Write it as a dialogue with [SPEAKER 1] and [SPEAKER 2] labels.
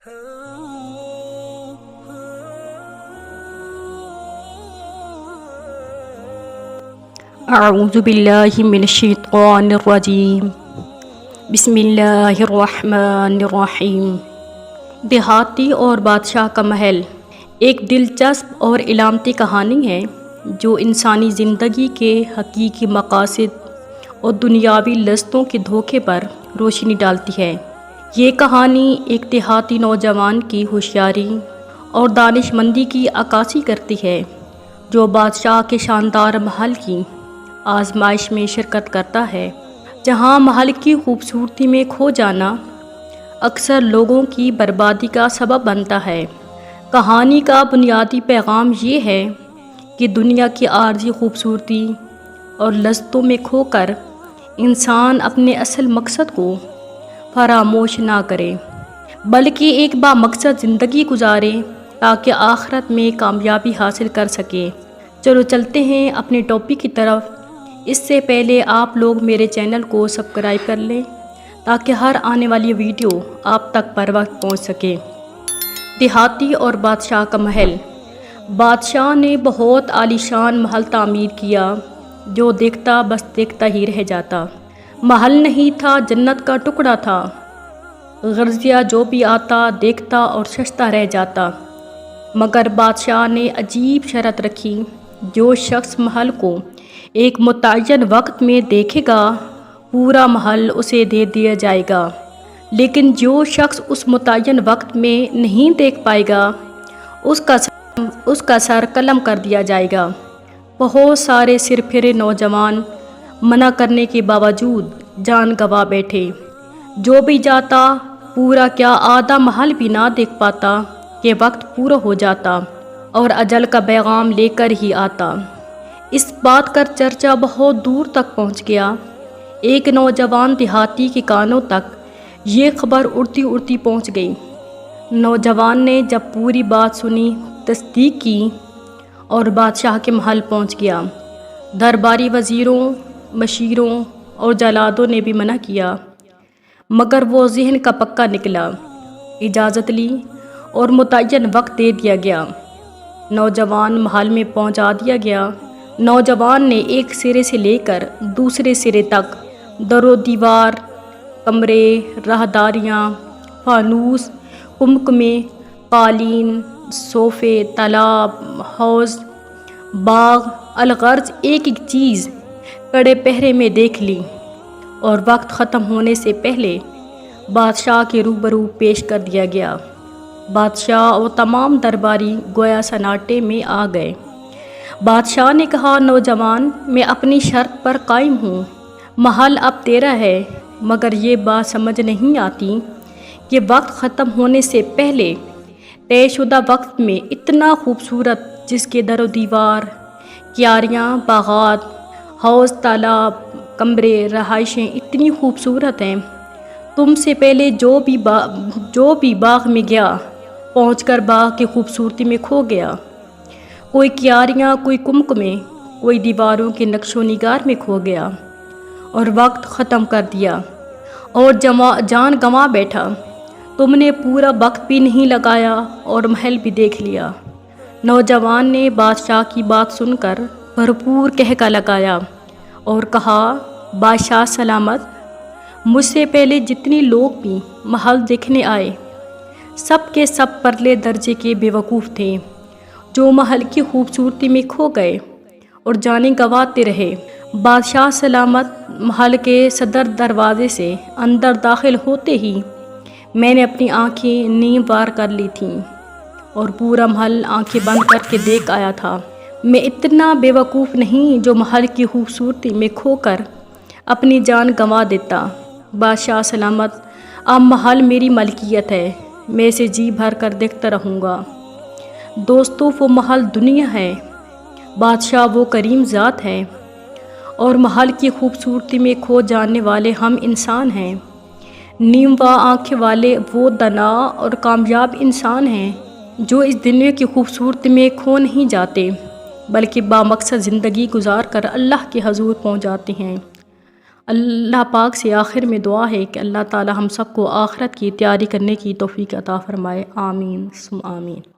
[SPEAKER 1] اعوذ باللہ من الشیطان الرجیم بسم اللہ الرحمن الرحیم۔ دیہاتی اور بادشاہ کا محل ایک دلچسپ اور علامتی کہانی ہے جو انسانی زندگی کے حقیقی مقاصد اور دنیاوی لذتوں کے دھوکے پر روشنی ڈالتی ہے۔ یہ کہانی ایک دیہاتی نوجوان کی ہوشیاری اور دانش مندی کی عکاسی کرتی ہے جو بادشاہ کے شاندار محل کی آزمائش میں شرکت کرتا ہے، جہاں محل کی خوبصورتی میں کھو جانا اکثر لوگوں کی بربادی کا سبب بنتا ہے۔ کہانی کا بنیادی پیغام یہ ہے کہ دنیا کی عارضی خوبصورتی اور لذتوں میں کھو کر انسان اپنے اصل مقصد کو فراموش نہ کرے، بلکہ ایک بامقصد زندگی گزارے تاکہ آخرت میں کامیابی حاصل کر سکے۔ چلو چلتے ہیں اپنے ٹاپک کی طرف۔ اس سے پہلے آپ لوگ میرے چینل کو سبسکرائب کر لیں تاکہ ہر آنے والی ویڈیو آپ تک پر وقت پہنچ سکے۔ دیہاتی اور بادشاہ کا محل۔ بادشاہ نے بہت عالیشان محل تعمیر کیا جو دیکھتا بس دیکھتا ہی رہ جاتا۔ محل نہیں تھا، جنت کا ٹکڑا تھا۔ غرضیہ جو بھی آتا دیکھتا اور سجتا رہ جاتا۔ مگر بادشاہ نے عجیب شرط رکھی، جو شخص محل کو ایک متعین وقت میں دیکھے گا پورا محل اسے دے دیا جائے گا، لیکن جو شخص اس متعین وقت میں نہیں دیکھ پائے گا اس کا سر قلم کر دیا جائے گا۔ بہت سارے سر پھرے نوجوان منع کرنے کے باوجود جان گنوا بیٹھے۔ جو بھی جاتا پورا کیا آدھا محل بھی نہ دیکھ پاتا کہ وقت پورا ہو جاتا اور اجل کا پیغام لے کر ہی آتا۔ اس بات کا چرچا بہت دور تک پہنچ گیا۔ ایک نوجوان دیہاتی کے کانوں تک یہ خبر اڑتی اڑتی پہنچ گئی۔ نوجوان نے جب پوری بات سنی، تصدیق کی اور بادشاہ کے محل پہنچ گیا۔ درباری وزیروں، مشیروں اور جلادوں نے بھی منع کیا، مگر وہ ذہن کا پکا نکلا۔ اجازت لی اور متعین وقت دے دیا گیا۔ نوجوان محل میں پہنچا دیا گیا۔ نوجوان نے ایک سرے سے لے کر دوسرے سرے تک در و دیوار، کمرے، راہداریاں، فانوس، قمقمے، قالین، صوفے، تالاب، حوض، باغ، الغرض ایک ایک چیز کڑے پہرے میں دیکھ لی اور وقت ختم ہونے سے پہلے بادشاہ کے روبرو پیش کر دیا گیا۔ بادشاہ اور تمام درباری گویا سناٹے میں آ گئے۔ بادشاہ نے کہا، نوجوان، میں اپنی شرط پر قائم ہوں۔ محل اب تیرا ہے، مگر یہ بات سمجھ نہیں آتی کہ وقت ختم ہونے سے پہلے طے شدہ وقت میں اتنا خوبصورت، جس کے در و دیوار، کیاریاں، باغات، حوض، تالاب، کمرے، رہائشیں اتنی خوبصورت ہیں، تم سے پہلے جو بھی باغ میں گیا پہنچ کر باغ کی خوبصورتی میں کھو گیا۔ کوئی کیاریاں، کوئی قمقمے، کوئی دیواروں کے نقش و نگار میں کھو گیا اور وقت ختم کر دیا اور جان گنوا بیٹھا۔ تم نے پورا وقت بھی نہیں لگایا اور محل بھی دیکھ لیا۔ نوجوان نے بادشاہ کی بات سن کر بھرپور قہقہ لگایا اور کہا، بادشاہ سلامت، مجھ سے پہلے جتنے لوگ بھی محل دیکھنے آئے سب کے سب پرلے درجے کے بیوقوف تھے، جو محل کی خوبصورتی میں کھو گئے اور جانیں گنواتے رہے۔ بادشاہ سلامت، محل کے صدر دروازے سے اندر داخل ہوتے ہی میں نے اپنی آنکھیں نیم وار کر لی تھیں اور پورا محل آنکھیں بند کر کے دیکھ آیا تھا۔ میں اتنا بیوقوف نہیں جو محل کی خوبصورتی میں کھو کر اپنی جان گنوا دیتا۔ بادشاہ سلامت، اب محل میری ملکیت ہے، میں اسے جی بھر کر دیکھتا رہوں گا۔ دوستو، وہ محل دنیا ہے، بادشاہ وہ کریم ذات ہے اور محل کی خوبصورتی میں کھو جانے والے ہم انسان ہیں۔ نیم وا آنکھیں والے وہ دانا اور کامیاب انسان ہیں جو اس دنیا کی خوبصورتی میں کھو نہیں جاتے، بلکہ بامقصد زندگی گزار کر اللہ کے حضور پہنچ جاتے ہیں۔ اللہ پاک سے آخر میں دعا ہے کہ اللہ تعالی ہم سب کو آخرت کی تیاری کرنے کی توفیق عطا فرمائے، آمین ثم آمین۔